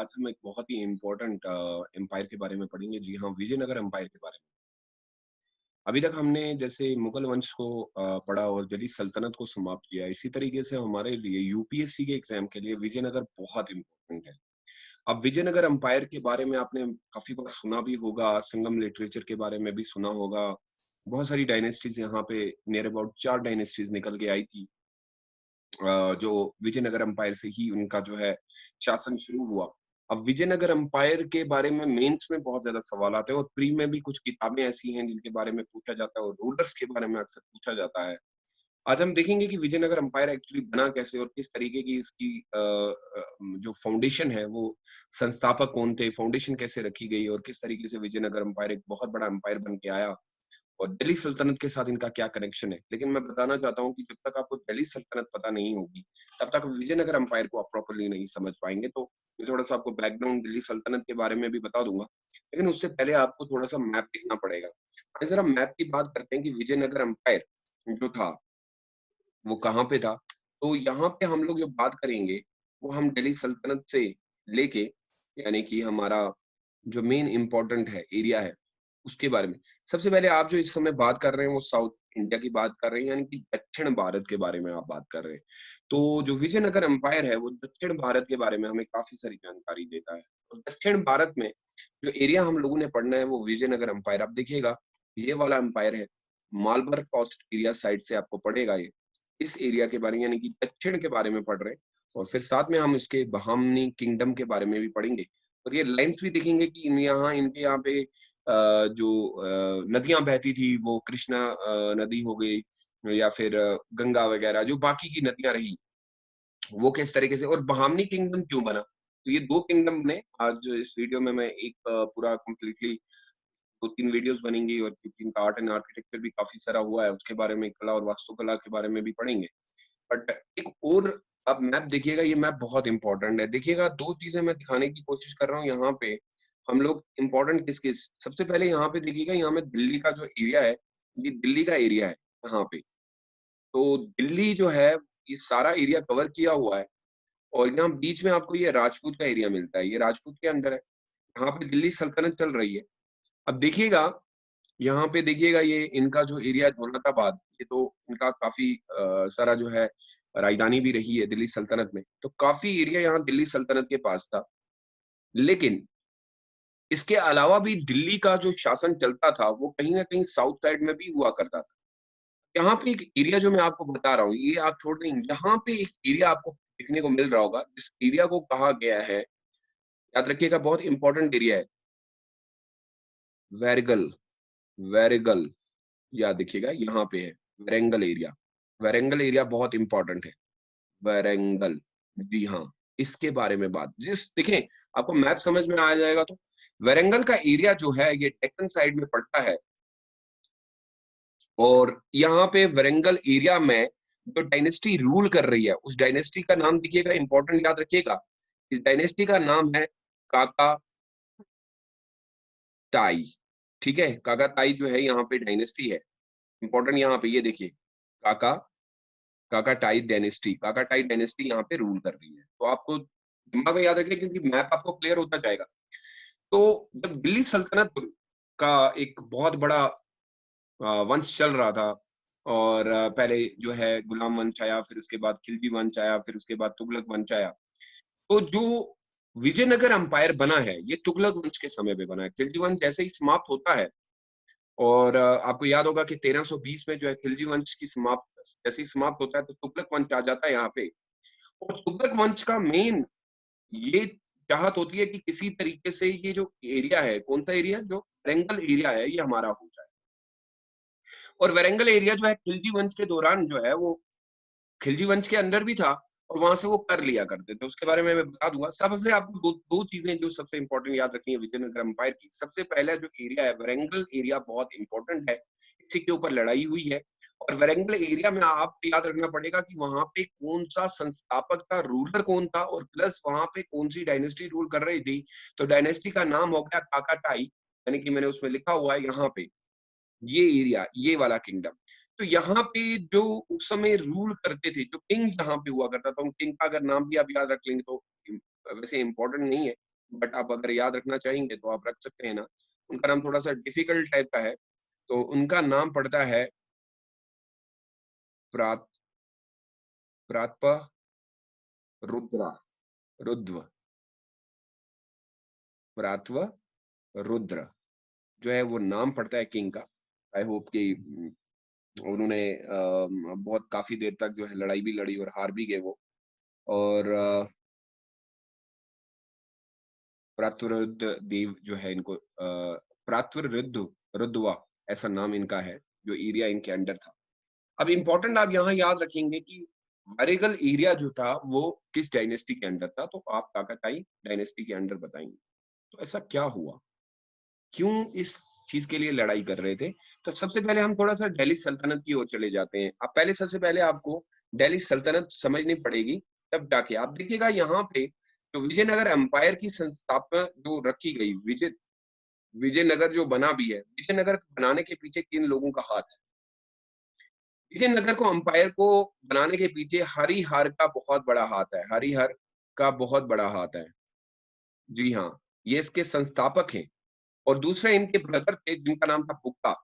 आज हम एक बहुत ही इम्पोर्टेंट एम्पायर के बारे में पढ़ेंगे। जी हाँ, विजयनगर एम्पायर के बारे में। अभी तक हमने जैसे मुगल वंश को पढ़ा और दिल्ली सल्तनत को समाप्त किया। इसी तरीके से हमारे लिए यूपीएससी के एग्जाम के लिए विजयनगर बहुत इम्पोर्टेंट है। अब विजयनगर एम्पायर के बारे में आपने काफी बार सुना भी होगा, संगम लिटरेचर के बारे में भी सुना होगा। बहुत सारी डायनेस्टीज यहाँ पे नियर अबाउट 4 डायनेस्टीज निकल के आई थी। जो विजयनगर एम्पायर से ही उनका जो है शासन शुरू हुआ। अब विजयनगर एम्पायर के बारे में मेंस में बहुत ज़्यादा सवाल आते हैं और प्री में भी कुछ किताबें ऐसी हैं जिनके बारे में पूछा जाता है और रूलर्स के बारे में अक्सर पूछा जाता है। आज हम देखेंगे कि विजयनगर एम्पायर एक्चुअली बना कैसे और किस तरीके की इसकी जो फाउंडेशन है वो संस्थापक कौन थे, फाउंडेशन कैसे रखी गई और किस तरीके से विजयनगर एम्पायर एक बहुत बड़ा एम्पायर बन के आया। और दिल्ली सल्तनत के साथ इनका क्या कनेक्शन है। लेकिन मैं बताना चाहता हूँ कि जब तक आपको दिल्ली सल्तनत पता नहीं होगी, तब तक विजयनगर एम्पायर को आप प्रॉपर्ली नहीं समझ पाएँगे। तो मैं थोड़ा-सा आपको बैकग्राउंड दिल्ली सल्तनत के बारे में भी बता दूँगा। लेकिन उससे पहले आपको थोड़ा-सा मैप देखना पड़ेगा। आइए ज़रा मैप की बात करते हैं कि विजयनगर एम्पायर जो था, वो कहाँ पे था? तो यहाँ पे हम लोग जो बात करेंगे, वो हम दिल्ली सल्तनत से लेके यानी कि हमारा जो मेन इम्पोर्टेंट है, एरिया है, उसके बारे में। सबसे पहले आप जो इस समय बात कर रहे हैं, वो साउथ इंडिया की बात कर रहे हैं, यानी कि दक्षिण भारत के बारे में आप बात कर रहे हैं। तो जो विजयनगर एम्पायर है, वो दक्षिण भारत के बारे में हमें काफ़ी सारी जानकारी देता है। और दक्षिण भारत में जो एरिया हम लोगों ने पढ़ना है, वो विजयनगर एम्पायर। आप देखिएगा, ये वाला एम्पायर है, मालबर कोस्ट एरिया साइड से आपको पड़ेगा ये। इस एरिया के बारे में यानी कि दक्षिण के बारे में पढ़ रहे हैं और फिर साथ में हम इसके बहामनी किंगडम के बारे में भी पढ़ेंगे। और ये लाइन्स भी देखेंगे कि इनके यहाँ पे जो नदियाँ बहती थी वो कृष्णा नदी हो गई या फिर गंगा वगैरह जो बाकी की नदियाँ रही, वो किस तरीके से और बहामनी किंगडम क्यों बना? तो ये 2 किंगडम बने। आज इस वीडियो में मैं एक पूरा कंप्लीटली 2-3 वीडियोज़ बनेंगी और क्योंकि इनका आर्ट एंड आर्किटेक्चर भी काफ़ी सारा हुआ है, उसके बारे में कला और वास्तुकला के बारे में भी पढ़ेंगे। बट एक और आप मैप देखिएगा, ये मैप बहुत इम्पोर्टेंट है। देखिएगा 2 चीज़ें मैं दिखाने की कोशिश कर रहा हूँ यहाँ पे, हम लोग इम्पोर्टेंट किस-किस सबसे पहले यहाँ पे देखिएगा, यहाँ में दिल्ली का जो एरिया है, ये दिल्ली का एरिया है यहाँ पे। तो दिल्ली जो है, ये सारा एरिया कवर किया हुआ है और यहाँ बीच में आपको ये राजपूत का एरिया मिलता है, ये राजपूत के अंडर है। यहाँ पे दिल्ली सल्तनत चल रही है। अब देखिएगा यहाँ पे देखिएगा ये इनका जो एरिया है दौलताबाद, ये तो इनका काफ़ी सारा जो है राजधानी भी रही है दिल्ली सल्तनत में। तो काफ़ी एरिया यहाँ दिल्ली सल्तनत के पास था। लेकिन इसके अलावा भी दिल्ली का जो शासन चलता था, वो कहीं न कहीं साउथ साइड में भी हुआ करता था। यहाँ पे एक एरिया जो मैं आपको बता रहा हूँ, ये आप छोड़ दें, यहाँ पे एक एरिया आपको देखने को मिल रहा होगा, जिस एरिया को कहा गया है, याद रखिएगा बहुत इंपोर्टेंट एरिया है, वैरगल, वैरेगल। याद रखिएगा यहाँ पे है, वैरेंगल एरिया। वैरेंगल एरिया बहुत इंपॉर्टेंट है, वैरेंगल। जी हाँ, इसके बारे में बात जिस देखें, आपको मैप समझ में आ जाएगा तो। वैरेंगल का एरिया जो है, ये डेक्कन साइड में पड़ता है और यहाँ पे वैरेंगल एरिया में जो डायनेस्टी रूल कर रही है, उस डायनेस्टी का नाम देखिएगा, इंपॉर्टेंट याद रखिएगा। इस डायनेस्टी का नाम है काका टाई, ठीक है? काका टाई जो है यहाँ पे डायनेस्टी है। इंपॉर्टेंट यहाँ पे ये देखिए, काका काका टाई डायनेस्टी यहाँ पे रूल कर रही है। तो आपको दिमाग में याद रखिए क्योंकि मैप आपको क्लियर होता जाएगा। तो जब दिल्ली सल्तनत का एक बहुत बड़ा वंश चल रहा था और पहले जो है गुलाम वंश आया, फिर उसके बाद खिलजी वंश आया, फिर उसके बाद तुगलक वंश आया। तो जो विजयनगर एम्पायर बना है, ये तुगलक वंश के समय पे बना है। खिलजी वंश जैसे ही समाप्त होता है और आपको याद होगा कि 1320 में जो है खिलजी वंश की समाप्त जैसे ही समाप्त होता है तो तुगलक वंश आ जाता है यहाँ पे। और तुगलक वंश का मेन ये चाहत होती है कि किसी तरीके से ये जो एरिया है, कौन-सा एरिया जो वारंगल एरिया है, ये हमारा हो जाए। और वारंगल एरिया जो है खिलजी वंश के दौरान जो है वो खिलजी वंश के अंदर भी था और वहां से वो कर लिया करते थे। उसके बारे में मैं बता दूंगा। सबसे आपको दो चीजें जो सबसे इंपॉर्टेंट याद रखनी है विजयनगर एम्पायर की। सबसे पहला जो एरिया है वारंगल एरिया बहुत इंपॉर्टेंट है। इसी के ऊपर लड़ाई हुई है और वारंगल एरिया में आपको याद रखना पड़ेगा कि वहां पे कौन सा संस्थापक था, रूलर कौन था और प्लस वहां पे कौन सी डायनेस्टी रूल कर रही थी। तो डायनेस्टी का नाम हो गया काकाटाई, यानी कि मैंने उसमें लिखा हुआ है यहाँ पे ये एरिया, ये वाला किंगडम। तो यहाँ पे जो उस समय रूल करते थे, जो किंग यहाँ पे हुआ करता था, उन किंग का अगर नाम भी आप याद रख लेंगे तो वैसे इम्पोर्टेंट नहीं है। बट आप अगर याद रखना चाहेंगे तो आप रख सकते हैं ना। उनका नाम थोड़ा-सा डिफिकल्ट टाइप का है, तो उनका नाम पड़ता है प्रात प्रातप रुद्रा रुद्व प्रातव रुद्र जो है वो नाम पड़ता है किंग का। आई होप कि उन्होंने बहुत काफ़ी देर तक जो है लड़ाई भी लड़ी और हार भी गए वो। और प्रातरुद्ध देव जो है इनको प्रातरुद्ध रुद्वा ऐसा नाम इनका है, जो एरिया इनके अंडर था। अब इम्पोर्टेंट आप यहाँ याद रखेंगे कि वारेगल एरिया जो था वो किस डायनेस्टी के अंडर था, तो आप काकाटाई डायनेस्टी के अंडर बताएँगे। तो ऐसा क्या हुआ? क्यों इस चीज़ के लिए लड़ाई कर रहे थे? तो सबसे पहले हम थोड़ा-सा दिल्ली सल्तनत की ओर चले जाते हैं। अब पहले सबसे पहले आपको दिल्ली सल्तनत समझनी पड़ेगी, तब जाके आप देखिएगा यहाँ पे जो विजयनगर एम्पायर की संस्थापना जो रखी गई, विजयनगर जो बना भी है, विजयनगर बनाने के पीछे किन लोगों का हाथ है? विजयनगर को एम्पायर को बनाने के पीछे हरिहर का बहुत बड़ा हाथ है, हरिहर का बहुत बड़ा हाथ है। जी हाँ, ये इसके संस्थापक हैं। और दूसरे इनके ब्रदर थे जिनका नाम था बुक्का।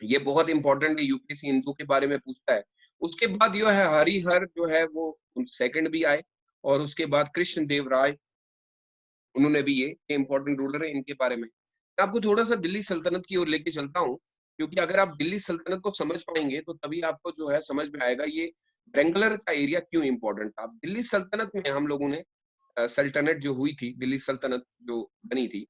ये बहुत इंपॉर्टेंट है, यूपीएससी हिंदू के बारे में पूछता है। उसके बाद जो है हरिहर जो है वो सेकंड भी आए और उसके बाद कृष्ण देव राय, उन्होंने भी ये इंपॉर्टेंट रूलर है इनके बारे में। मैं आपको थोड़ा-सा दिल्ली सल्तनत की ओर लेके चलता हूँ, क्योंकि अगर आप दिल्ली सल्तनत को समझ पाएँगे तो तभी आपको जो है समझ में आएगा ये बेंगलुरु का एरिया क्यों इंपॉर्टेंट था। दिल्ली सल्तनत में हम लोगों ने सल्तनत जो हुई थी, दिल्ली सल्तनत जो बनी थी,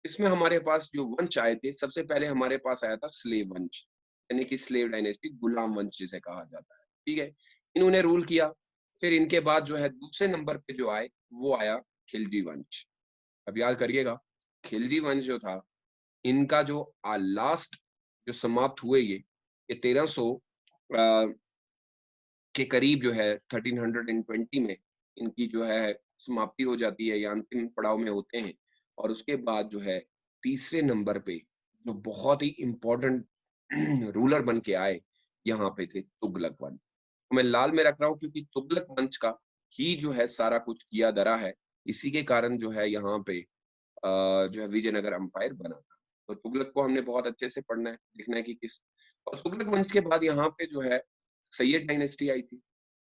इसमें हमारे पास जो वंश आए थे, सबसे पहले हमारे पास आया था स्लेव वंश, यानी कि स्लेव डायनेस्टी, गुलाम वंश जिसे कहा जाता है, ठीक है? इन्होंने रूल किया, फिर इनके बाद जो है दूसरे नंबर पे जो आए, वो आया खिलजी वंश। अब याद करिएगा, खिलजी वंश जो था, इनका जो लास्ट जो समाप्त हुए ये 1300 अ, के करीब जो है 1320 में इनकी जो है समाप्ति हो जाती है या अंतिम पड़ाव में होते हैं। और उसके बाद जो है तीसरे नंबर पे जो बहुत ही इम्पोर्टेंट रूलर बन के आए, यहाँ पे थे तुगलक वंश। तो मैं लाल में रख रहा हूँ क्योंकि तुगलक वंश का ही जो है सारा कुछ किया धरा है। इसी के कारण जो है यहाँ पे जो है विजयनगर एम्पायर बना था। तो तुगलक को हमने बहुत अच्छे से पढ़ना है, देखना है कि किस। और तुगलक वंश के बाद यहाँ पे जो है सैयद डायनेस्टी आई थी।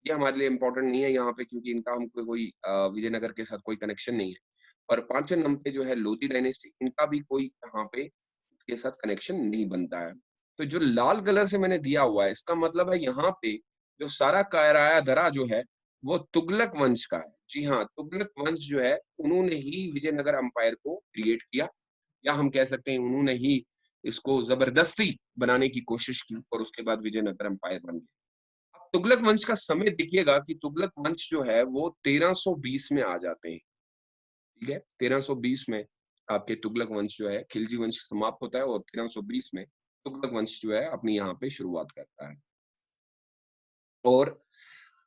ये हमारे लिए इम्पोर्टेंट नहीं है यहाँ पे क्योंकि इनका हमको कोई विजयनगर के साथ कोई कनेक्शन नहीं है। और 5वें नंबर पे जो है लोधी डायनेस्टी, इनका भी कोई यहाँ पे इसके साथ कनेक्शन नहीं बनता है। तो जो लाल कलर से मैंने दिया हुआ है, इसका मतलब है यहाँ पे जो सारा कायराया धरा जो है, वो तुगलक वंश का है। जी हाँ, तुगलक वंश जो है, उन्होंने ही विजयनगर एम्पायर को क्रिएट किया, या हम कह सकते हैं उन्होंने ही इसको ज़बरदस्ती बनाने की कोशिश की और उसके बाद विजयनगर एम्पायर बन गया। तुगलक वंश का समय देखिएगा कि तुगलक वंश जो है वो 1320 में आ जाते हैं, ठीक है? 1320 में आपके तुगलक वंश जो है, खिलजी वंश समाप्त होता है और 1320 में तुगलक वंश जो है अपनी यहाँ पे शुरुआत करता है। और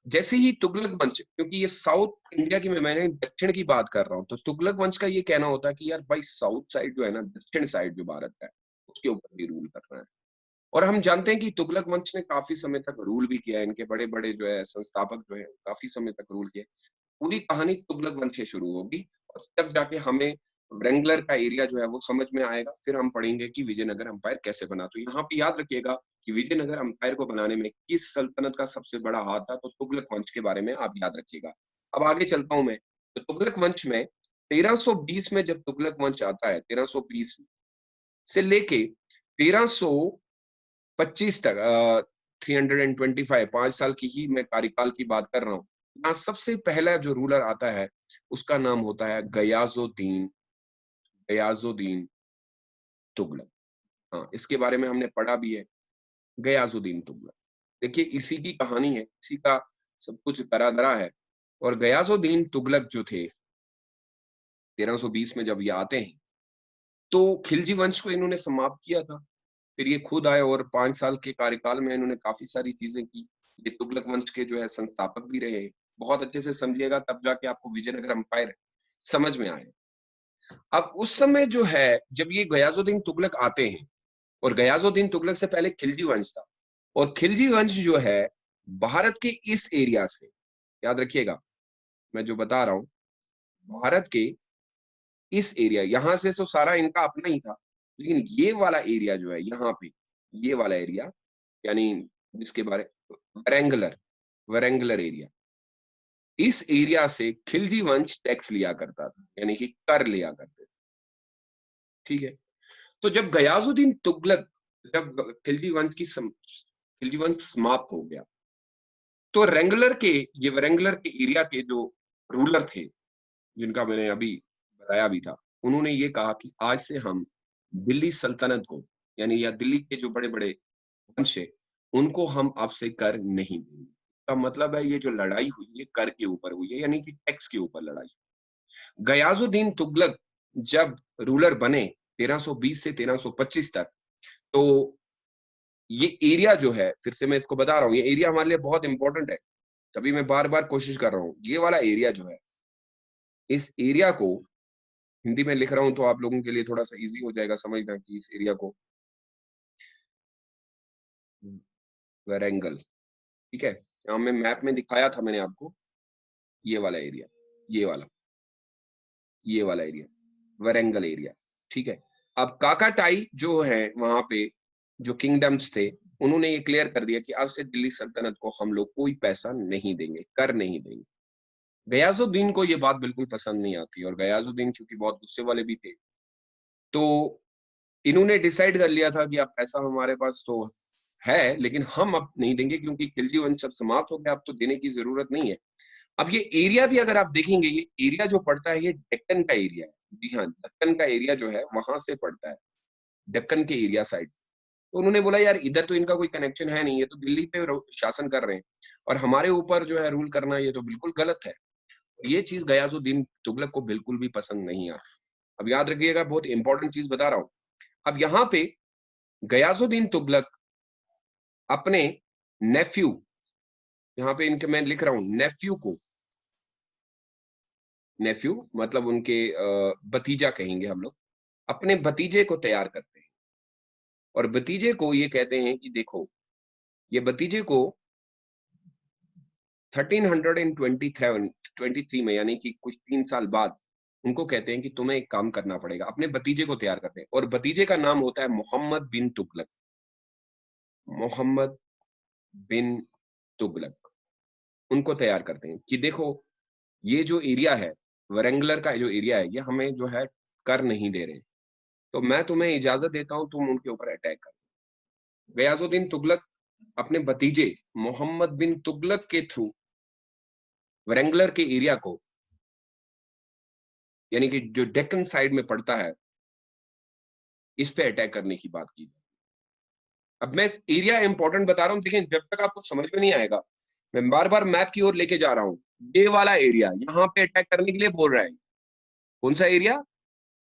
जैसे ही तुगलक वंश, क्योंकि ये साउथ इंडिया की मैंने दक्षिण की बात कर रहा हूँ, तो तुगलक वंश का ये कहना होता है कि यार भाई साउथ साइड जो है ना, दक्षिण साइड जो भारत का है, उसके ऊपर भी रूल करना है। और हम जानते हैं कि तुगलक वंश ने काफ़ी समय तक रूल भी किया है, इनके बड़े-बड़े जो है संस्थापक जो हैं, काफ़ी समय तक रूल किए। पूरी कहानी तुगलक वंश से शुरू होगी और तब जाके हमें व्रैंगलर का एरिया जो है वो समझ में आएगा, फिर हम पढ़ेंगे कि विजयनगर एम्पायर कैसे बना। तो यहाँ पे याद रखिएगा कि विजयनगर एम्पायर को बनाने में किस सल्तनत का सबसे बड़ा हाथ था, तो तुगलक वंश के बारे में आप याद रखिएगा। अब आगे चलता हूँ मैं, तो तुगलक वंश में 1320 में जब तुगलक वंश आता है, 1320 से लेके 1325 तक 325 5 साल की ही मैं कार्यकाल की बात कर रहा हूँ। यहाँ सबसे पहला जो रूलर आता है, उसका नाम होता है गयाजुद्दीन गयाजुद्दीन तुगलक। हाँ, इसके बारे में हमने पढ़ा भी है, गयाजुद्दीन तुगलक। देखिए इसी की कहानी है, इसी का सब कुछ दरा-दरा है। और गयाजुद्दीन तुगलक जो थे, 1320 में जब ये आते हैं, तो खिलजी वंश को इन्होंने समाप्त किया था। फिर ये खुद आए और 5 साल के कार्यकाल में इन्होंने काफ़ी सारी चीज़ें की। ये तुगलक वंश के जो है संस्थापक भी रहे। बहुत अच्छे से समझिएगा तब जाके आपको विजयनगर एम्पायर समझ में आए। अब उस समय जो है, जब ये गयाजुद्दीन तुगलक आते हैं, और गयाजुद्दीन तुगलक से पहले खिलजी वंश था, और खिलजी वंश जो है, भारत के इस एरिया से, याद रखिएगा, मैं जो बता रहा हूँ, भारत के इस एरिया यहाँ से तो सारा इनका अपना ही था, लेकिन ये वाला एरिया जो है यहाँ पे, ये वाला एरिया यानी जिसके बारे वरेंगलर वरेंगलर एरिया, इस एरिया से खिलजी वंश टैक्स लिया करता था, यानी कि कर लिया करते थे, ठीक है? तो जब गयाजुद्दीन तुगलक जब खिलजी वंश समाप्त हो गया, तो ये रेंगुलर के एरिया के जो रूलर थे, जिनका मैंने अभी बताया भी था, उन्होंने ये कहा कि आज से हम दिल्ली सल्तनत को, यानी या दिल्ली के जो बड़े-बड़े वंश है, उनको हम अब से कर नहीं देंगे। इसका मतलब है ये जो लड़ाई हुई है कर के ऊपर हुई है, यानी कि टैक्स के ऊपर लड़ाई। गयाजुद्दीन तुगलक जब रूलर बने 1320 से 1325 तक, तो ये एरिया जो है, फिर से मैं इसको बता रहा हूँ, ये एरिया हमारे लिए बहुत इंपॉर्टेंट है। तभी मैं बार-बार कोशिश कर रहा हूँ। ये वाला एरिया जो है, इस एरिया को हिंदी में लिख रहा हूँ तो आप लोगों के लिए थोड़ा-सा ईज़ी हो जाएगा समझना कि इस एरिया को वारंगल, ठीक है? यहाँ मैं मैप में दिखाया था मैंने आपको, ये वाला एरिया, ये वाला, ये वाला एरिया, वारंगल एरिया, ठीक है? अब काकाटाई जो है वहाँ पे, जो किंगडम्स थे, उन्होंने ये क्लियर कर दिया कि आज से दिल्ली सल्तनत को हम लोग कोई पैसा नहीं देंगे, कर नहीं देंगे। गयाजुद्दीन को ये बात बिल्कुल पसंद नहीं आती और गयाजुद्दीन चूँकि बहुत गुस्से वाले भी थे, तो इन्होंने डिसाइड कर लिया था कि अब पैसा हमारे पास तो है, लेकिन हम अब नहीं देंगे क्योंकि खिलजी वंश अब समाप्त हो गया, अब तो देने की ज़रूरत नहीं है। अब ये एरिया भी अगर आप देखेंगे, ये एरिया जो पड़ता है, ये डेक्कन का एरिया है। जी हाँ, दक्कन का एरिया जो है, वहाँ से पड़ता है, दक्कन के एरिया साइड से। तो उन्होंने बोला, "यार, इधर तो इनका कोई कनेक्शन है नहीं, ये तो दिल्ली पे शासन कर रहे हैं और हमारे ऊपर जो है रूल करना, ये तो बिल्कुल गलत है।" ये चीज़ गयाजुद्दीन तुगलक को बिल्कुल भी पसंद नहीं आई। अब याद रखिएगा, बहुत इंपॉर्टेंट चीज़ बता रहा हूँ। अब यहाँ पे गयाजुद्दीन तुगलक अपने नेफ्यू, यहाँ पे इनके मैं लिख रहा हूँ नेफ्यू को, नेफ्यू मतलब उनके भतीजा कहेंगे हम लोग, अपने भतीजे को तैयार करते हैं और भतीजे को ये कहते हैं कि देखो, ये भतीजे को 1323 में, यानी कि कुछ 3 साल बाद, उनको कहते हैं कि तुम्हें एक काम करना पड़ेगा। अपने भतीजे को तैयार करते हैं और भतीजे का नाम होता है मोहम्मद बिन तुगलक। मोहम्मद बिन तुगलक। उनको तैयार करते हैं कि देखो, ये जो एरिया है, वारंगलर का जो एरिया है, ये हमें जो है कर नहीं दे रहे। तो मैं तुम्हें इजाज़त देता हूँ, तुम उनके ऊपर अटैक करो। गयाजुद्दीन तुगलक अपने भतीजे मोहम्मद बिन तुगलक के थ्रू वारंगलर के एरिया को, यानी कि जो डेक्कन साइड में पड़ता है, इस पे अटैक करने की बात की। अब मैं इस एरिया इम्पोर्टेंट बता रहा हूँ, देखिए जब तक आपको समझ में नहीं आएगा, मैं बार-बार मैप की ओर लेके जा रहा हूँ। ये वाला एरिया, यहाँ पे अटैक करने के लिए बोल रहा है। कौन-सा एरिया?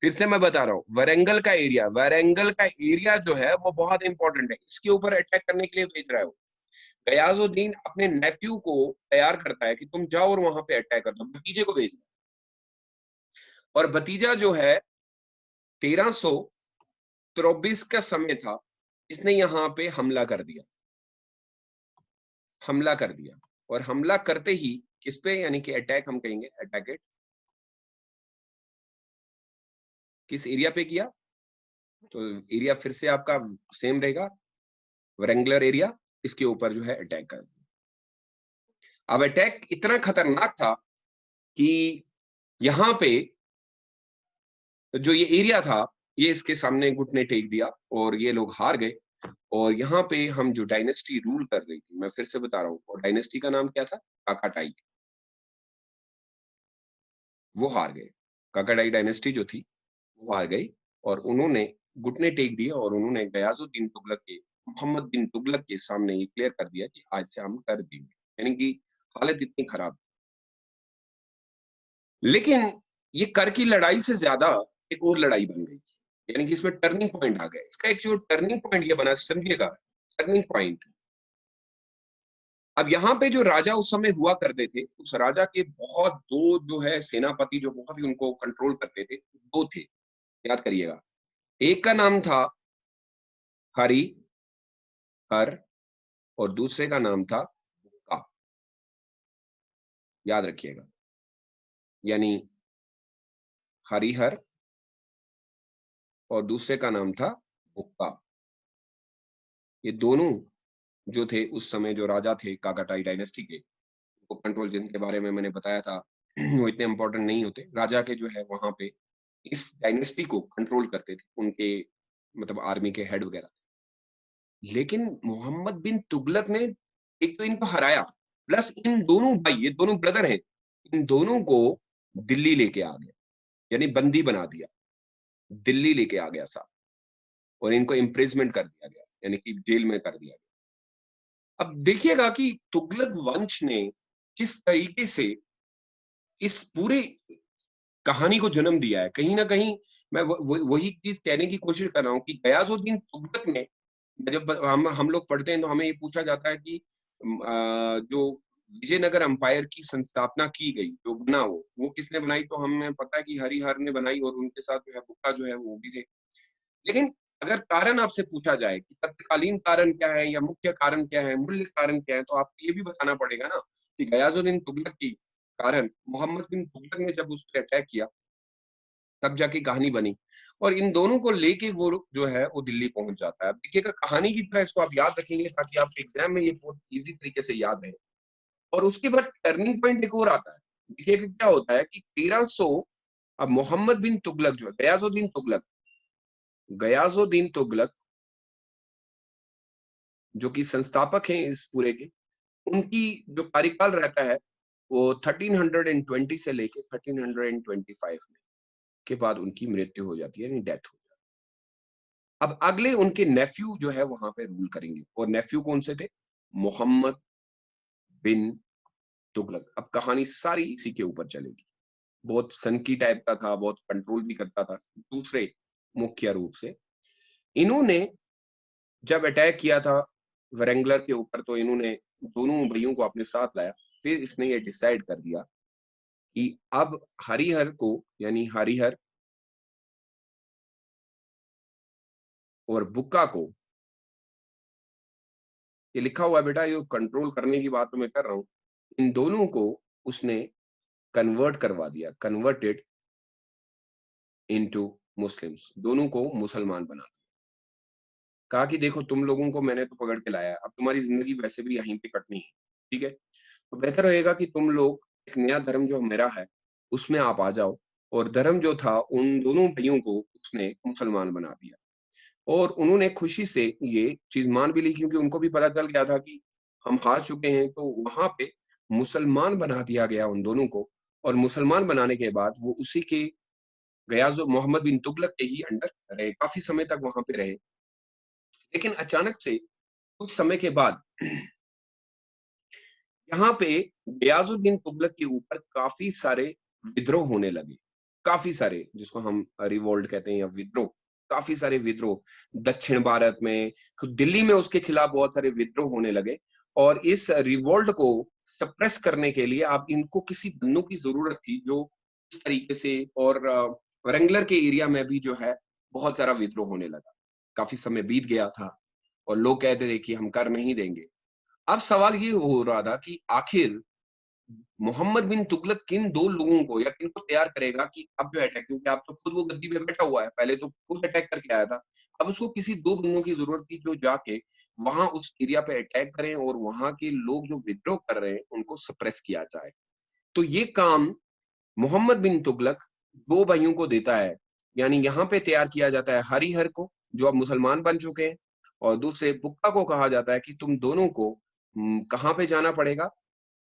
फिर से मैं बता रहा हूँ, वारंगल का एरिया जो है वो बहुत इंपॉर्टेंट है। इसके ऊपर अटैक करने के लिए भेज रहा है वो। गयाजुद्दीन अपने नेफ्यू को तैयार करता है कि तुम जाओ और वहां पे अटैक कर दो, भतीजे को भेज, और भतीजा जो है 1324 का समय था, इसने यहाँ पे हमला कर दिया और हमला करते ही किस पे, यानी कि अटैक हम कहेंगे, अटैक इट, किस एरिया पे किया? तो एरिया फिर से आपका सेम रहेगा, रेंगुलर एरिया, इसके ऊपर जो है अटैक कर दिया। अब अटैक इतना खतरनाक था कि यहाँ पे जो ये एरिया था, ये इसके सामने घुटने टेक दिया और ये लोग हार गए। और यहाँ पे हम जो डायनेस्टी रूल कर रही थी, मैं फिर से बता रहा हूँ, और डायनेस्टी का नाम क्या था? काकाटाई। वो हार गए। काकाटाई डायनेस्टी जो थी, वो हार गई और उन्होंने घुटने टेक दिए और उन्होंने गयाजुद्दीन तुगलक के, मोहम्मद बिन तुगलक के सामने ये क्लियर कर दिया कि आज से हम कर देंगे। यानी कि हालत इतनी खराब। लेकिन ये कर की लड़ाई से ज़्यादा एक और लड़ाई बन गई। यानी कि इसमें टर्निंग पॉइंट आ गया। इसका एक जो टर्निंग पॉइंट ये बना, समझिएगा, टर्निंग पॉइंट। अब यहाँ पे जो राजा उस समय हुआ करते थे, उस राजा के बहुत 2 जो है सेनापति जो बहुत ही उनको कंट्रोल करते थे, 2 थे, याद करिएगा। एक का नाम था हरि हर और दूसरे का नाम था बुक्का, याद रखिएगा। यानी हरिहर और दूसरे का नाम था बुक्का। ये दोनों जो थे उस समय जो राजा थे काकाटाई डायनेस्टी के, वो कंट्रोल जिनके बारे में मैंने बताया था वो इतने इम्पोर्टेंट नहीं होते। राजा के जो है वहाँ पे इस डायनेस्टी को कंट्रोल करते थे, उनके मतलब आर्मी के हेड वगैरह। लेकिन मोहम्मद बिन तुगलक ने एक तो इनको हराया, प्लस इन दोनों भाई, ये दोनों ब्रदर हैं, इन दोनों को दिल्ली लेके आ गया, यानी बंदी बना दिया, दिल्ली लेके आ गया साहब, और इनको इम्प्रिजमेंट कर दिया गया, यानी कि जेल में कर दिया गया। अब देखिएगा कि तुगलक वंश ने किस तरीके से इस पूरे कहानी को जन्म दिया है। कहीं न कहीं मैं वही चीज़ कहने की कोशिश कर रहा हूँ कि गयाजुद्दीन तुगलक ने, जब हम लोग पढ़ते हैं तो हमें ये पूछा जाता है कि जो विजयनगर एम्पायर की संस्थापना की गई, जो बना वो किसने बनाई? तो हमें पता है कि हरिहर ने बनाई, और उनके साथ जो है बुक्का जो है वो भी थे। लेकिन अगर कारण आपसे पूछा जाए कि तत्कालीन कारण क्या है या मुख्य कारण क्या है, मूल्य कारण क्या है, तो आपको ये भी बताना पड़ेगा ना कि गयाजुद्दीन तुगलक की कारण मोहम्मद बिन तुगलक ने जब उस पे अटैक किया, तब जाके कहानी बनी, और इन दोनों को लेके वो जो है वो दिल्ली पहुंच जाता है। अब देखिएगा कहानी की तरह इसको आप याद रखेंगे ताकि आपके एग्जाम में ये बहुत इजी तरीके से याद रहे। और उसके बाद टर्निंग पॉइंट एक और आता है। देखिएगा क्या होता है कि 1300, अब मोहम्मद बिन तुगलक जो है, गयाजुद्दीन तुगलक जो कि संस्थापक हैं इस पूरे के, उनकी जो कार्यकाल रहता है वो 1320 से लेके 1325 में के बाद उनकी मृत्यु हो जाती है, यानी डेथ हो जाती है। अब अगले उनके नेफ्यू जो है वहां पे रूल करेंगे, और नेफ्यू कौन से थे? मोहम्मद बिन तुगलक। अब कहानी सारी इसी के ऊपर चलेगी। बहुत सनकी टाइप का था, बहुत कंट्रोल भी करता था। दूसरे मुख्य रूप से इन्होंने जब अटैक किया था वरेंगलर के ऊपर, तो इन्होंने दोनों भाइयों को अपने साथ लाया। फिर इसने ये डिसाइड कर दिया कि अब हरिहर को, यानी हरिहर और बुक्का को, ये लिखा हुआ है बेटा, ये कंट्रोल करने की बात तो मैं कर रहा हूँ, इन दोनों को उसने कन्वर्ट करवा दिया, कन्वर्टेड इनटू मुस्लिम्स, दोनों को मुसलमान बना दिया। कहा कि देखो तुम लोगों को मैंने तो पकड़ के लाया है, अब तुम्हारी जिंदगी वैसे भी यहीं पे कटनी है, ठीक है? तो बेहतर रहेगा कि तुम लोग एक नया धर्म जो मेरा है उसमें आप आ जाओ। और धर्म जो था उन दोनों भाइयों को उसने मुसलमान बना दिया, और उन्होंने खुशी से ये चीज मान भी ली, क्योंकि उनको भी पता चल गया था कि हम हार चुके हैं। तो वहां पे मुसलमान बना दिया गया उन दोनों को, और मुसलमान बनाने के बाद वो उसी के, गयाजुद्दीन मोहम्मद बिन तुगलक के ही अंडर रहे, काफी समय तक वहां पे रहे। लेकिन अचानक से कुछ समय के बाद यहाँ पे गयाजुद्दीन तुगलक के ऊपर काफी सारे विद्रोह होने लगे, काफी सारे, जिसको हम रिवोल्ट कहते हैं या विद्रोह, काफी सारे विद्रोह दक्षिण भारत में, खुद दिल्ली में उसके खिलाफ बहुत सारे विद्रोह होने लगे। और इस रिवोल्ट को सप्रेस करने के लिए अब इनको किसी बन्नू की जरूरत थी जो इस तरीके से, और वरंगलर के एरिया में भी जो है बहुत सारा विद्रोह होने लगा। काफी समय बीत गया था और लोग कहते थे कि हम कर नहीं देंगे। अब सवाल ये हो रहा था कि आखिर मोहम्मद बिन तुगलक किन दो लोगों को या किनको तैयार करेगा कि अब जो अटैक, क्योंकि अब तो खुद वो गद्दी पे बैठा हुआ है, पहले तो खुद अटैक करके आया था। अब उसको किसी दो बंदों की जरूरत थी जो जाके वहां उस एरिया पे अटैक करें और वहां के लोग जो विद्रोह कर रहे हैं उनको सप्रेस किया जाए। तो ये काम मोहम्मद बिन तुगलक दो भाइयों को देता है, यानी यहाँ पे तैयार किया जाता है हरिहर को, जो अब मुसलमान बन चुके हैं, और दूसरे बुक्का को कहा जाता है कि तुम दोनों को कहाँ पे जाना पड़ेगा?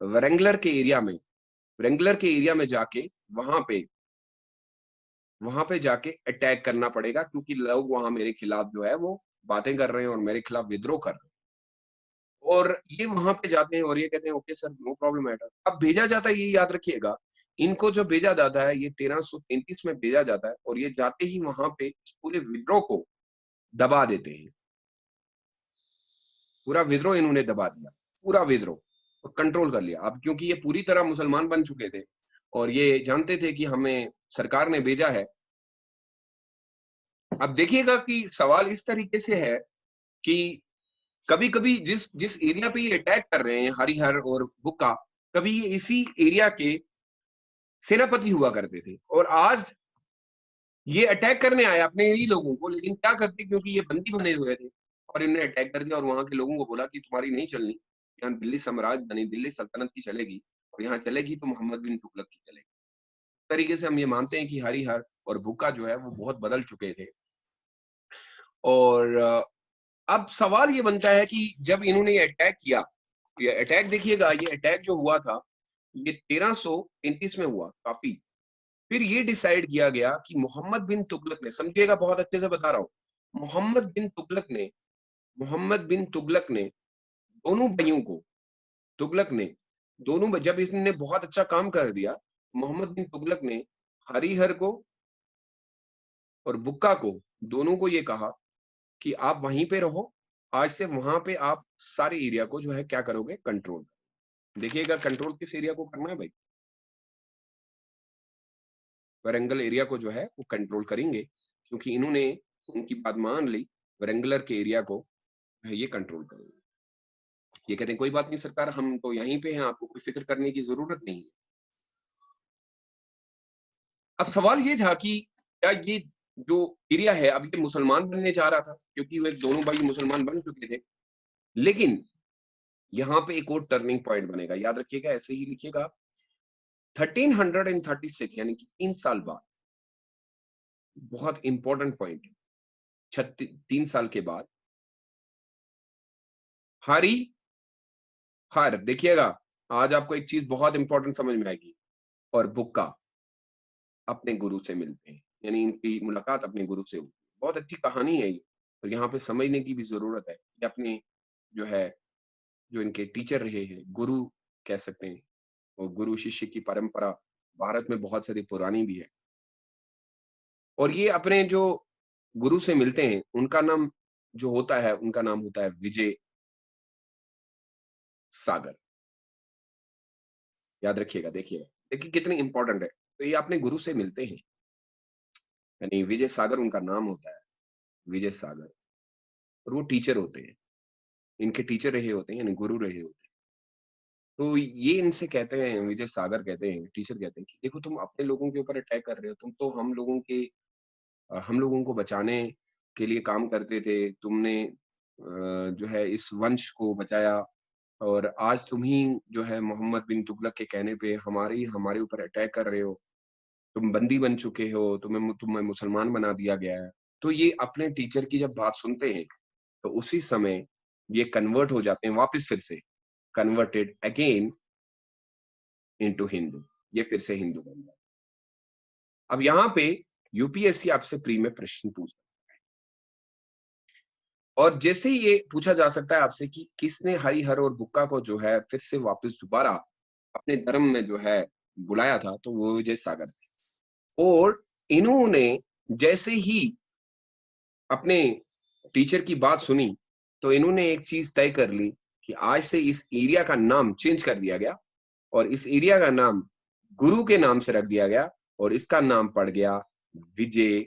रेंगलर के एरिया में, रेंगलर के एरिया में जाके वहां पे वहां पे जाके अटैक करना पड़ेगा, क्योंकि लोग वहां मेरे खिलाफ जो है वो बातें कर रहे हैं और मेरे खिलाफ विद्रोह कर रहे हैं। और ये वहां पे जाते हैं और ये कहते हैं okay sir, no problem at all. अब भेजा जाता है, ये याद रखिएगा, इनको जो भेजा जाता है ये 1333 में भेजा जाता है, और ये जाते ही वहां पे इस पूरे विद्रोह को दबा देते हैं। पूरा विद्रोह इन्होंने दबा दिया, पूरा विद्रोह, और कंट्रोल कर लिया। अब क्योंकि ये पूरी तरह मुसलमान बन चुके थे और ये जानते थे कि हमें सरकार ने भेजा है। अब देखिएगा कि सवाल इस तरीके से है कि कभी-कभी जिस जिस एरिया पे ये अटैक कर रहे हैं हरिहर और बुक्का, कभी ये इसी एरिया के सेनापति हुआ करते थे, और आज ये अटैक करने आए अपने ही लोगों को, लेकिन क्या करते, क्योंकि ये बंदी बने हुए थे और इन्होंने अटैक कर दिया और वहाँ के लोगों को बोला कि तुम्हारी नहीं चलनी, यहाँ दिल्ली साम्राज्य यानी दिल्ली सल्तनत की चलेगी और यहाँ चलेगी तो मोहम्मद बिन तुगलक की चलेगी। इस तरीके से हम ये मानते हैं कि हरिहर और बुक्का जो है वो बहुत बदल चुके थे। और अब सवाल ये बनता है कि जब इन्होंने ये अटैक किया, ये अटैक देखिएगा, ये अटैक जो हुआ था ये 1333 में हुआ काफी। फिर ये डिसाइड किया गया कि मोहम्मद बिन तुगलक ने, समझिएगा बहुत अच्छे से बता रहा हूँ, मोहम्मद बिन तुगलक ने दोनों भाइयों को, तुगलक ने जब इसने बहुत अच्छा काम कर दिया, मोहम्मद बिन तुगलक ने हरिहर को और बुक्का को, दोनों को ये कहा कि आप वहीं पे रहो, आज से वहां पे आप सारे एरिया को जो है क्या करोगे, कंट्रोल। देखिएगा कंट्रोल किस एरिया को करना है भाई, वारंगल एरिया को जो है वो कंट्रोल करेंगे, क्योंकि इन्होंने उनकी बात मान ली, वारंगलर के एरिया को ये कंट्रोल करेंगे। ये कहते हैं कोई बात नहीं सरकार, हम तो यहीं पे हैं, आपको कोई फिक्र करने की जरूरत नहीं है। अब सवाल ये था कि क्या ये जो एरिया है अब ये मुसलमान बनने जा रहा था, क्योंकि वे दोनों भाई मुसलमान बन चुके थे। लेकिन यहाँ पे एक और टर्निंग पॉइंट बनेगा, याद रखिएगा, ऐसे ही लिखिएगा। 1336 यानी कि 3 साल बाद, बहुत इंपॉर्टेंट पॉइंट, 3 साल के बाद हरि हर, देखिएगा आज आपको एक चीज बहुत इंपॉर्टेंट समझ में आएगी, और बुक्का अपने गुरु से मिलते हैं, यानी इनकी मुलाकात अपने गुरु से होती है। बहुत अच्छी कहानी है ये, तो यहाँ पे समझने की भी जरूरत है कि अपने जो है, जो इनके टीचर रहे हैं, गुरु कह सकते हैं, और गुरु शिष्य की परंपरा भारत में बहुत सारी पुरानी भी है। और ये अपने जो गुरु से मिलते हैं, उनका नाम जो होता है, उनका नाम होता है विजय सागर। याद रखिएगा, देखिए देखिए कितनी इंपॉर्टेंट है। तो ये अपने गुरु से मिलते हैं, यानी विजय सागर उनका नाम होता है, विजय सागर। और वो टीचर होते हैं, इनके टीचर रहे होते हैं, यानी गुरु रहे होते हैं। तो ये इनसे कहते हैं, विजय सागर कहते हैं, टीचर कहते हैं कि देखो तुम अपने लोगों के ऊपर अटैक कर रहे हो, तुम तो हम लोगों को बचाने के लिए काम करते थे, तुमने जो है इस वंश को बचाया, और आज तुम ही जो है मोहम्मद बिन तुगलक के कहने पे हमारे ऊपर अटैक कर रहे हो, तुम बंदी बन चुके हो, तुम्हें मुसलमान बना दिया गया है। तो ये अपने टीचर की जब बात सुनते हैं, तो उसी समय ये कन्वर्ट हो जाते हैं वापस, फिर से कन्वर्टेड अगेन इनटू हिंदू, ये फिर से हिंदू बन जाते हैं। अब यहाँ पे यूपीएससी आपसे प्री में प्रश्न पूछता है, और जैसे ही ये पूछा जा सकता है आपसे कि किसने हरिहर और बुक्का को जो है फिर से वापस दोबारा अपने धर्म में जो है बुलाया था, तो वो विजय सागर थे। और इन्होंने जैसे ही अपने टीचर की बात सुनी, तो इन्होंने एक चीज तय कर ली कि आज से इस एरिया का नाम चेंज कर दिया गया, और इस एरिया का नाम गुरु के नाम से रख दिया गया, और इसका नाम पड़ गया विजय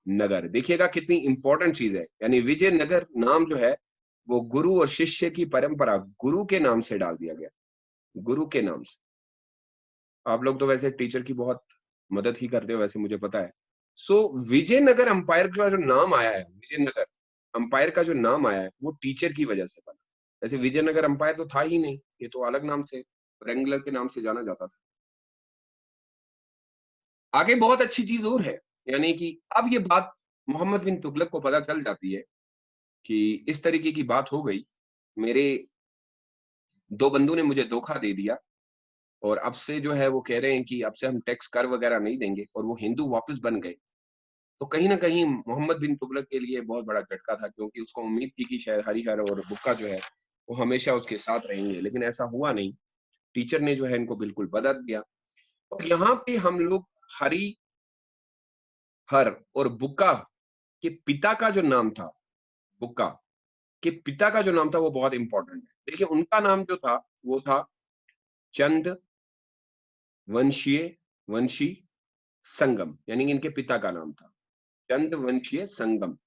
नगर। देखिएगा कितनी इंपॉर्टेंट चीज है, यानी विजय नगर नाम जो है वो गुरु और शिष्य की परंपरा, गुरु के नाम से डाल दिया गया, गुरु के नाम से। आप लोग तो वैसे टीचर की बहुत मदद ही करते हो, वैसे मुझे पता है। सो विजयनगर अंपायर का जो नाम आया है, विजयनगर अंपायर का जो नाम आया है, वो टीचर की वजह से बना। वैसे विजयनगर अंपायर तो था ही नहीं, ये तो अलग नाम से, रेंगुलर के नाम से जाना जाता था। आगे बहुत अच्छी चीज और है, यानी कि अब ये बात मोहम्मद बिन तुगलक को पता चल जाती है कि इस तरीके की बात हो गई, मेरे 2 बंधु ने मुझे धोखा दे दिया, और अब से जो है वो कह रहे हैं कि अब से हम टैक्स कर वगैरह नहीं देंगे, और वो हिंदू वापस बन गए। तो कहीं न कहीं मोहम्मद बिन तुगलक के लिए बहुत बड़ा झटका था, क्योंकि उसको उम्मीद थी कि शायद हरिहर और बुक्का जो है, वो हमेशा उसके साथ रहेंगे, लेकिन ऐसा हुआ नहीं। टीचर ने जो है इनको बिल्कुल बदल दिया। और यहाँ पे हम लोग हरिहर और बुक्का के पिता का जो नाम था, बुक्का के पिता का जो नाम था वो बहुत इंपॉर्टेंट है। देखिए उनका नाम जो था वो था चंद वंशी संगम, यानी इनके पिता का नाम था चंद वंशीय संगम।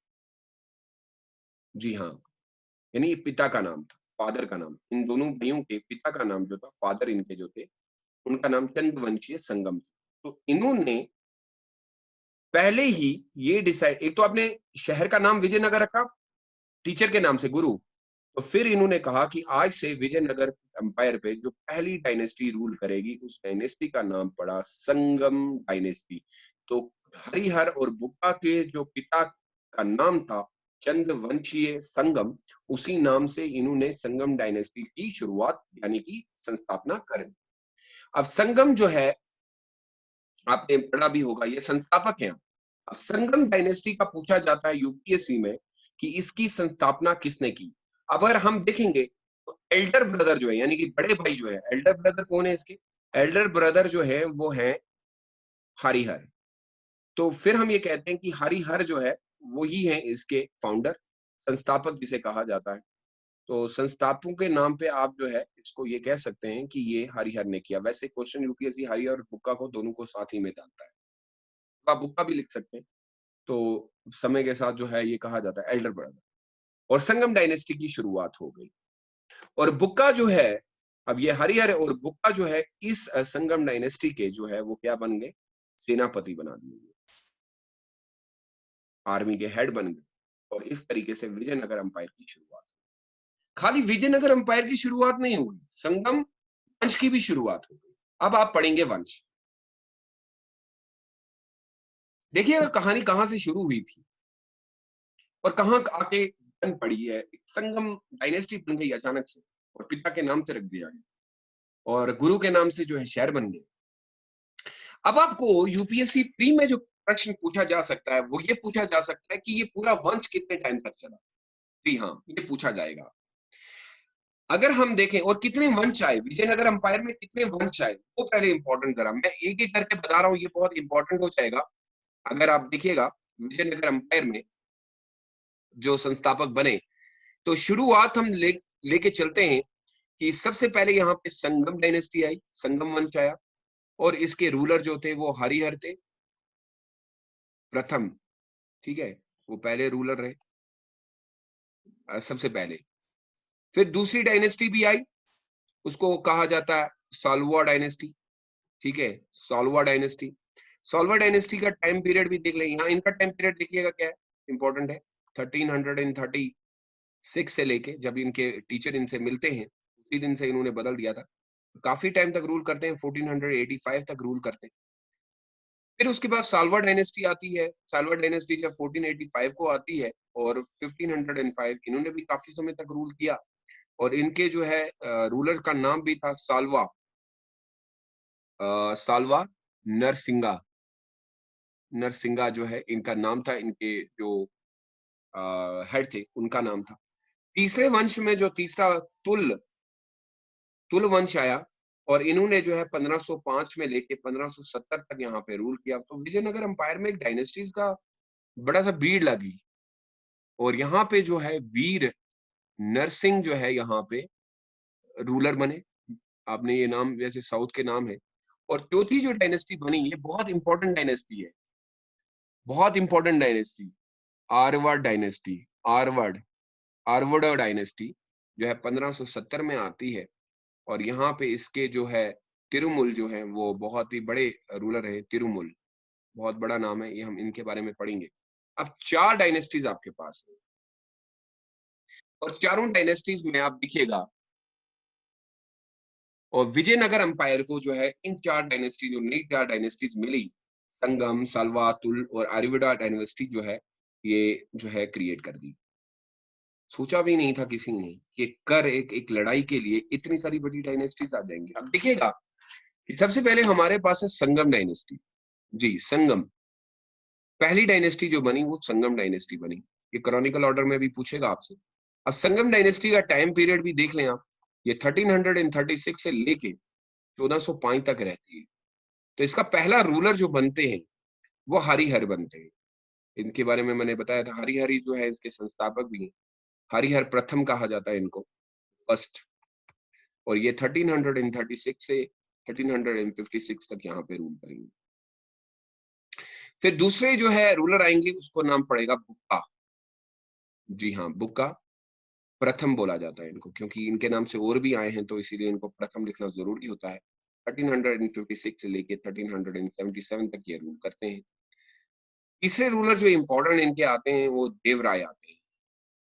जी हाँ, यानी ये पिता का नाम था, फादर का नाम। इन दोनों भाइयों के पिता का नाम जो था, फादर इनके जो थे, उनका नाम चंद्रवंशीय संगम था। तो इन्होंने पहले ही ये डिसाइड, एक तो आपने शहर का नाम विजयनगर रखा, टीचर के नाम से गुरु। तो फिर इन्होंने कहा कि आज से विजयनगर एम्पायर पे जो पहली डायनेस्टी रूल करेगी, उस डायनेस्टी का नाम पड़ा संगम डायनेस्टी। तो हरिहर और बुक्का के जो पिता का नाम था चंद्रवंशीय संगम, उसी नाम से इन्होंने संगम डायनेस्टी की शुरुआत यानी कि संस्थापना कर दी। अब संगम जो है, आपने पढ़ा भी होगा, ये संस्थापक हैं। अब संगम डायनेस्टी का पूछा जाता है यूपीएससी में कि इसकी संस्थापना किसने की। अब अगर हम देखेंगे तो एल्डर ब्रदर जो है, यानी कि बड़े भाई जो है, एल्डर ब्रदर कौन है इसके? एल्डर ब्रदर जो है वो है हरिहर। तो फिर हम ये कहते हैं कि हरिहर जो है वो ही है इसके फाउंडर, संस्थापक जिसे कहा जाता है। तो संस्थापकों के नाम पे आप जो है इसको ये कह सकते हैं कि ये हरिहर ने किया। वैसे क्वेश्चन यूपीएससी हरिहर और बुक्का को दोनों को साथ ही में डालता है, तो आप बुक्का भी लिख सकते हैं। तो समय के साथ जो है ये कहा जाता है एल्डर ब्रदर, और संगम डायनेस्टी की शुरुआत हो गई। और बुक्का जो है, अब ये हरिहर और बुक्का जो है इस संगम डायनेस्टी के जो है वो क्या बन गए? सेनापति बना दिए गए, आर्मी के हेड बन गए। और इस तरीके से विजयनगर एम्पायर की शुरुआत। खाली विजयनगर एम्पायर की शुरुआत नहीं हुई, संगम वंश की भी शुरुआत हो गई। अब आप पढ़ेंगे वंश। देखिएगा कहानी कहां से शुरू हुई थी और कहां आके बन पड़ी है। संगम डायनेस्टी बन गई अचानक से, और पिता के नाम से रख दिया गया, और गुरु के नाम से जो है शहर बन गए। अब आपको यूपीएससी प्री में जो प्रश्न पूछा जा सकता है वो ये पूछा जा सकता है कि ये पूरा वंश कितने टाइम तक चला। जी हाँ, ये पूछा जाएगा। अगर हम देखें और कितने वंश आए विजयनगर अंपायर में, कितने वंश आए वो पहले इंपॉर्टेंट, जरा मैं एक एक करके बता रहा हूँ, ये बहुत इंपॉर्टेंट हो जाएगा। अगर आप देखिएगा विजयनगर अंपायर में जो संस्थापक बने, तो शुरुआत हम लेके चलते हैं कि सबसे पहले यहाँ पे संगम डायनेस्टी आई, संगम वंश आया, और इसके रूलर जो थे वो हरिहर थे प्रथम। ठीक है, वो पहले रूलर रहे सबसे पहले। फिर दूसरी डायनेस्टी भी आई, उसको कहा जाता है सालवा डायनेस्टी। ठीक है, सालवा डायनेस्टी। सालवा डायनेस्टी का टाइम पीरियड भी देख लें, यहाँ इनका टाइम पीरियड देखिएगा क्या है, इंपॉर्टेंट है। 1336 से लेके जब इनके टीचर इनसे मिलते हैं उसी दिन से इन्होंने बदल दिया था। काफी टाइम तक रूल करते हैं, 1485 तक रूल करते हैं। फिर उसके बाद सालवा डायनेस्टी आती है। सालवा डायनेस्टी जब 1485 को आती है, और 1505 इन्होंने भी काफी समय तक रूल किया, और इनके जो है रूलर का नाम भी था सालवा, सालवा नरसिंगा। नरसिंगा जो है इनका नाम था, इनके जो हेड थे उनका नाम था। तीसरे वंश में जो तीसरा तुल तुल वंश आया, और इन्होंने जो है 1505 में लेके 1570 तक यहाँ पे रूल किया। तो विजयनगर एम्पायर में एक डायनेस्टीज का बड़ा सा भीड़ लगी, और यहाँ पे जो है वीर नरसिंह जो है यहाँ पे रूलर बने। आपने ये नाम वैसे साउथ के नाम है। और चौथी जो डायनेस्टी बनी, ये बहुत इंपॉर्टेंट डायनेस्टी है, बहुत इंपॉर्टेंट डायनेस्टी, आरवड डायनेस्टी। आरवड आरवड डायनेस्टी जो है 1570 में आती है, और यहाँ पे इसके जो है तिरुमुल जो है वो बहुत ही बड़े रूलर है। तिरुमुल बहुत बड़ा नाम है, ये हम इनके बारे में पढ़ेंगे। अब चार डायनेस्टीज आपके पास है, और चारों डायनेस्टीज में आप देखिएगा, और विजयनगर एम्पायर को जो है इन चार डायनेस्टी, जो नई चार डायनेस्टीज मिली, संगम, सालवा, तुल और आर्यभट्ट डायनेस्टी जो है, ये जो है क्रिएट कर दी। सोचा भी नहीं था किसी ने कि कर एक लड़ाई के लिए इतनी सारी बड़ी डायनेस्टीज आ जाएंगी। अब देखिएगा कि सबसे पहले हमारे पास है संगम डायनेस्टी। जी, संगम पहली डायनेस्टी जो बनी वो संगम डायनेस्टी बनी। ये क्रॉनिकल ऑर्डर में भी पूछेगा आपसे। अब संगम डायनेस्टी का टाइम पीरियड भी देख लें आप, ये 1336 से लेके 1405 तक रहती है। तो इसका पहला रूलर जो बनते हैं वो हरिहर बनते हैं। इनके बारे में मैंने बताया था, हरिहर जो है इसके संस्थापक भी हैं। हरिहर प्रथम कहा जाता है इनको, फर्स्ट। और ये 1336 से 1356 तक यहाँ पे रूल करेंगे। फिर दूसरे जो है रूलर आएंगे, उसको नाम पड़ेगा बुक्का। जी हाँ, बुक्का प्रथम बोला जाता है इनको, क्योंकि इनके नाम से और भी आए हैं तो इसीलिए इनको प्रथम लिखना जरूरी होता है। 1356 से लेके 1377 तक ये रूल करते हैं। तीसरे रूलर जो इम्पोर्टेंट इनके आते हैं वो देवराय आते हैं।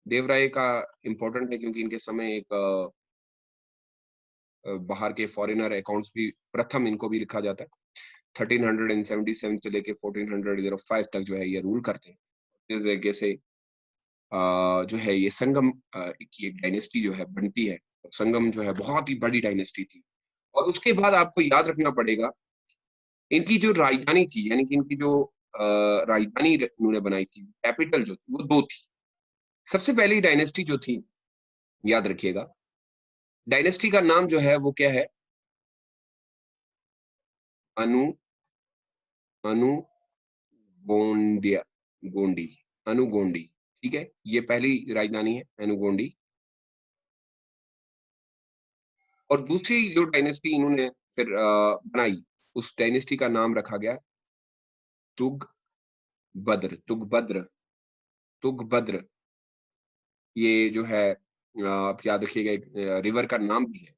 देवराय का इम्पोर्टेंट है क्योंकि इनके समय एक बाहर के फॉरेनर अकाउंट्स भी प्रथम इनको भी लिखा जाता है। 1377 से लेके 1405 तक जो है ये रूल करते हैं। इस तरीके से जो है ये संगम की एक डायनेस्टी जो है बनती है। संगम जो है बहुत ही बड़ी डायनेस्टी थी और उसके बाद आपको याद रखना पड़ेगा इनकी जो राजधानी थी यानी कि इनकी जो राजधानी इन्होंने बनाई थी, कैपिटल जो थी वो 2 थी। सबसे पहली डायनेस्टी जो थी, याद रखिएगा, डायनेस्टी का नाम जो है वो क्या है? अनु अनु गोंडिया गोंडी, अनुगोंडी, ठीक है? ये पहली राजधानी है, अनुगोंडी। और दूसरी जो डायनेस्टी इन्होंने फिर बनाई, उस डायनेस्टी का नाम रखा गया तुगबद्र तुगबद्र तुगबद्र। ये जो है आप याद रखिएगा एक रिवर का नाम भी है।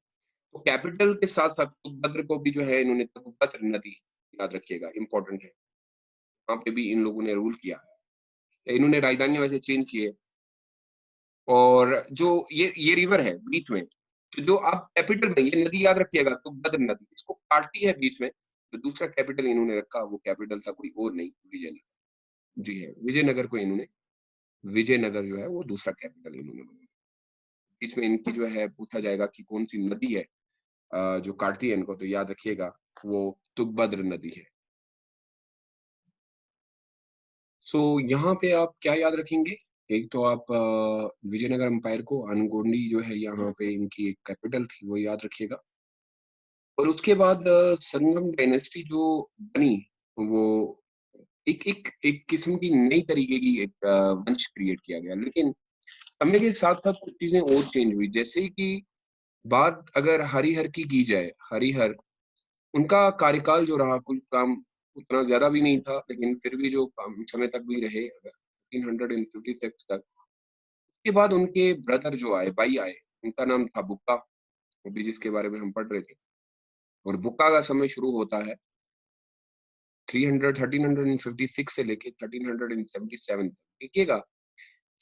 तो कैपिटल के साथ-साथ तुंगभद्र को भी जो है इन्होंने तुंगभद्र नदी, याद रखिएगा इम्पोर्टेंट है। वहाँ पे भी इन लोगों ने रूल किया है। इन्होंने राजधानी वैसे चेंज की है और जो ये रिवर है बीच में, तो जो आप कैपिटल में ये नदी याद रखिएगा तुंगभद्र नदी, इसको काटती है बीच में, तो दूसरा कैपिटल इन्होंने रखा वो कैपिटल था कोई और नहीं, विजयनगर। जी है, विजयनगर को इन्होंने विजयनगर जो है वो दूसरा कैपिटल इन्होंने बनाया। बीच में इनकी जो है पूछा जाएगा कि कौन-सी नदी है जो काटती है इनको, तो याद रखिएगा वो तुंगभद्र नदी है। सो यहाँ पे आप क्या याद रखेंगे? एक तो आप विजयनगर एम्पायर को अनगोंडी जो है यहाँ पे इनकी एक कैपिटल थी, वो याद रखिएगा। और उसके बाद संगम डायनेस्टी जो बनी, वो एक एक एक किस्म की नई तरीके की एक वंश क्रिएट किया गया। लेकिन समय के साथ-साथ कुछ चीज़ें और चेंज हुई, जैसे कि बात अगर हरिहर की जाए, हरिहर उनका कार्यकाल जो रहा कुल काम उतना ज़्यादा भी नहीं था, लेकिन फिर भी जो काम समय तक भी रहे 1356 तक। उसके बाद उनके ब्रदर जो आए, भाई आए, उनका नाम था बुक्का, अभी जिसके बारे में हम पढ़ रहे थे। और बुक्का का समय शुरू होता है 1356 से लेके 1377 तक। देखिएगा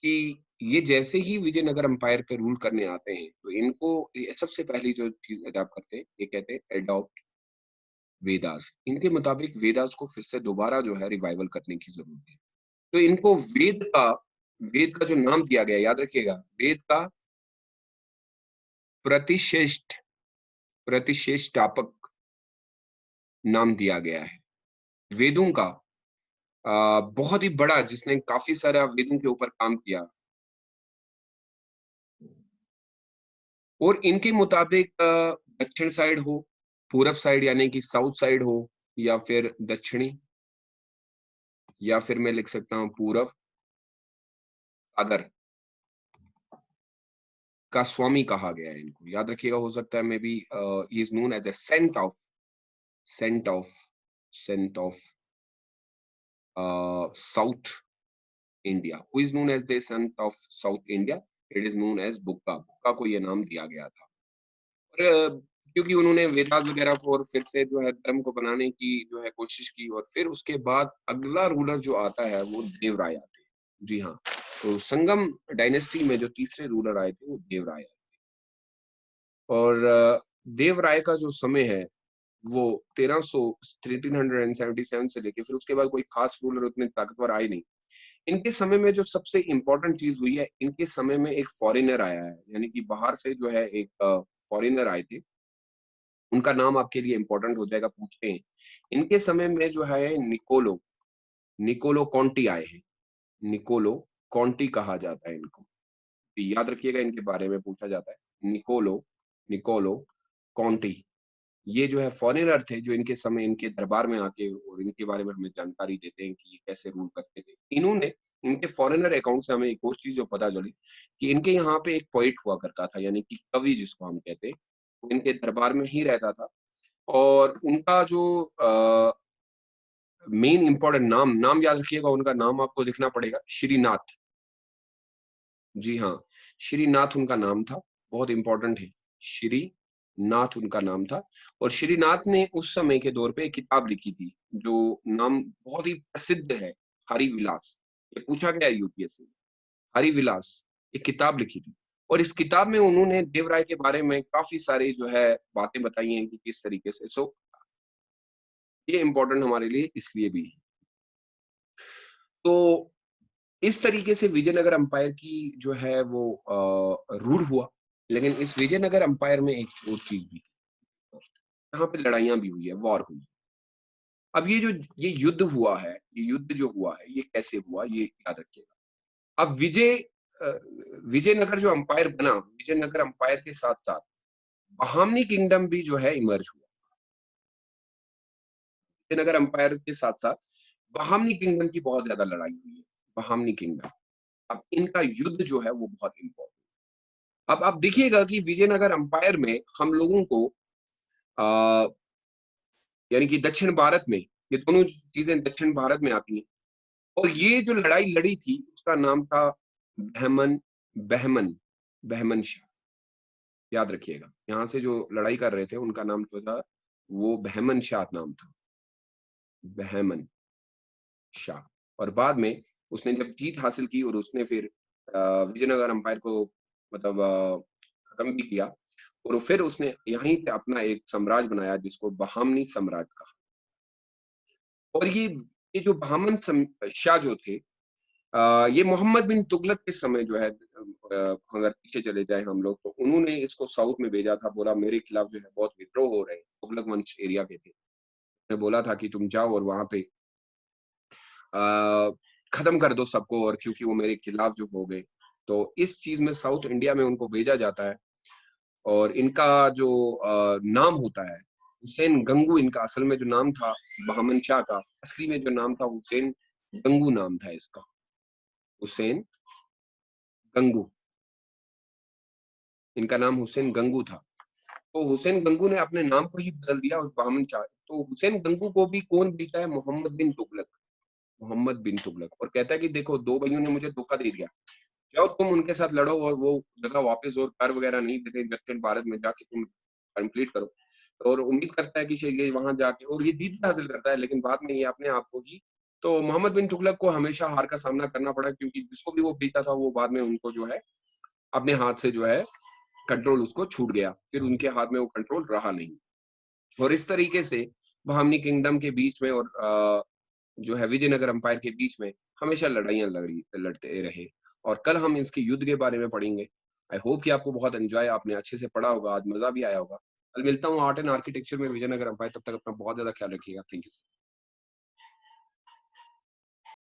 कि ये जैसे ही विजयनगर एम्पायर पे रूल करने आते हैं, तो इनको ये सबसे पहली जो चीज़ अडॉप्ट करते हैं, ये कहते हैं एडॉप्ट वेदास। इनके मुताबिक वेदास को फिर से दोबारा जो है रिवाइवल करने की ज़रूरत है। तो इनको वेद का जो नाम दिया गया है, याद रखिएगा, वेद का प्रतिश्रेष्ठ प्रतिश्रेष्ठापक नाम दिया गया है। वेदों का बहुत ही बड़ा जिसने काफ़ी सारा वेदों के ऊपर काम किया और इनके मुताबिक दक्षिण साइड हो, पूरब साइड यानी कि साउथ साइड हो या फिर दक्षिणी या फिर मैं लिख सकता हूँ पूरब सागर का स्वामी कहा गया है इनको। याद रखिएगा हो सकता है maybe he is known as the saint of saint of South India. Who is known as the saint of South India? It is known as Bukka. Bukka को ये नाम दिया गया था। और क्योंकि उन्होंने वेदास वगैरह को और फिर से जो है धर्म को बनाने की जो है कोशिश की और फिर उसके बाद अगला रूलर जो आता है वो देवराय आते हैं। जी हाँ, तो संगम डायनेस्टी में जो तीसरे रूलर आए थे वो देवराय आए। और देवराय का जो समय है वो 1377 से लेके फिर उसके बाद कोई खास रूलर उतने ताकतवर आए नहीं। इनके समय में जो सबसे इम्पोर्टेंट चीज़ हुई है, इनके समय में एक फॉरेनर आया है, यानी कि बाहर से जो है एक फॉरेनर आए थे। उनका नाम आपके लिए इम्पोर्टेंट हो जाएगा, पूछते हैं। इनके समय में जो है निकोलो कॉन्टी आए हैं। निकोलो कॉन्टी कहा जाता है इनको। याद रखिएगा इनके बारे में पूछा जाता है। Niccolo Niccolo Conti. ये जो है फॉरेनर थे जो इनके समय इनके दरबार में आके और इनके बारे में हमें जानकारी देते हैं कि ये कैसे रूल करते थे। इन्होंने इनके फॉरेनर अकाउंट से हमें एक और चीज़ जो पता चली कि इनके यहाँ पे एक पोएट हुआ करता था, यानी कि कवि जिसको हम कहते हैं, वो इनके दरबार में ही रहता था और उनका जो मेन इम्पोर्टेंट नाम याद रखिएगा, उनका नाम आपको लिखना पड़ेगा श्रीनाथ। जी हाँ, श्रीनाथ उनका नाम था, बहुत इम्पोर्टेंट है। श्रीनाथ उनका नाम था और श्रीनाथ ने उस समय के दौर पे एक किताब लिखी थी, जो नाम बहुत ही प्रसिद्ध है, हरिविलास, ये पूछा गया है यूपीएससी में। हरिविलास एक किताब लिखी थी और इस किताब में उन्होंने देवराय के बारे में काफ़ी सारी जो है बातें बताई हैं कि किस तरीके से ये इम्पोर्टेंट हमारे लिए इसलिए भी है। तो इस तरीके से विजयनगर एम्पायर की जो है वो रूल हुआ। लेकिन इस विजयनगर एम्पायर में एक और चीज़ भी थी, यहाँ पे लड़ाइयाँ भी हुई है, वॉर हुई। अब ये युद्ध हुआ है, ये युद्ध जो हुआ है, ये कैसे हुआ ये याद रखिएगा। अब अ, विजयनगर जो एम्पायर बना, विजयनगर एम्पायर के साथ-साथ बहामनी किंगडम भी जो है इमर्ज हुआ। विजयनगर एम्पायर के साथ-साथ बहामनी किंगडम की बहुत ज़्यादा लड़ाई हुई है, बहामनी किंगडम। अब इनका युद्ध जो है वो बहुत इम्पोर्टेंट। अब आप देखिएगा कि विजयनगर एम्पायर में हम लोगों को अ, यानी कि दक्षिण भारत में, ये दोनों चीज़ें दक्षिण भारत में आती हैं और ये जो लड़ाई लड़ी थी उसका नाम था बहमन बहमन बहमन शाह, याद रखिएगा। यहाँ से जो लड़ाई कर रहे थे उनका नाम जो था वो बहमन शाह नाम था, बहमन शाह। और बाद में उसने जब जीत हासिल की और उसने फिर विजयनगर एम्पायर को मतलब खत्म भी किया और फिर उसने यहीं पे अपना एक साम्राज्य बनाया जिसको बहामनी साम्राज्य कहा। और ये जो बहामन शाह जो थे ये मोहम्मद बिन तुगलक के समय जो है अगर पीछे चले जाएँ हम लोग तो उन्होंने इसको साउथ में भेजा था, बोला मेरे खिलाफ जो है बहुत विद्रोह हो रहे हैं, तुगलक वंश एरिया के थे। उसने बोला था कि तुम जाओ और वहाँ पे खत्म कर दो सबको और क्योंकि वो मेरे खिलाफ जो हो गए। तो इस चीज़ में साउथ इंडिया में उनको भेजा जाता है और इनका जो नाम होता है, हुसैन गंगू इनका असल में जो नाम था बहमन शाह का, असली में जो नाम था हुसैन गंगू नाम था इसका, हुसैन गंगू। इनका नाम हुसैन गंगू था। तो हुसैन गंगू ने अपने नाम को ही बदल दिया और बहमन शाह। तो हुसैन गंगू को भी कौन भेजा है? मोहम्मद बिन तुगलक। मोहम्मद बिन तुगलक और कहता है कि देखो 2 भाइयों ने मुझे धोखा दे दिया। जाओ तुम उनके साथ लड़ो और वो जगह वापस और कर वगैरह नहीं देते दक्षिण भारत में जाके तुम कंप्लीट करो। और उम्मीद करता है कि शायद ये वहाँ जाके और ये जीत भी हासिल करता है लेकिन बाद में ये अपने आप को ही तो मोहम्मद बिन तुगलक को हमेशा हार का सामना करना पड़ा क्योंकि जिसको भी वो भेजता था वो बाद में उनको जो है अपने हाथ से जो है कंट्रोल उसको छूट गया। फिर उनके हाथ में वो कंट्रोल रहा नहीं। और इस तरीके से बहामनी किंगडम के बीच में और जो है विजयनगर एम्पायर के बीच में हमेशा लड़ाइयाँ लड़ते रहे और कल हम इसके युद्ध के बारे में पढ़ेंगे। आई होप कि आपको बहुत एन्जॉय आपने अच्छे से पढ़ा होगा, आज मज़ा भी आया होगा। कल मिलता हूँ आर्ट एंड आर्किटेक्चर में विजयनगर एम्पायर, तब तक अपना बहुत ज़्यादा ख्याल रखिएगा। Thank you.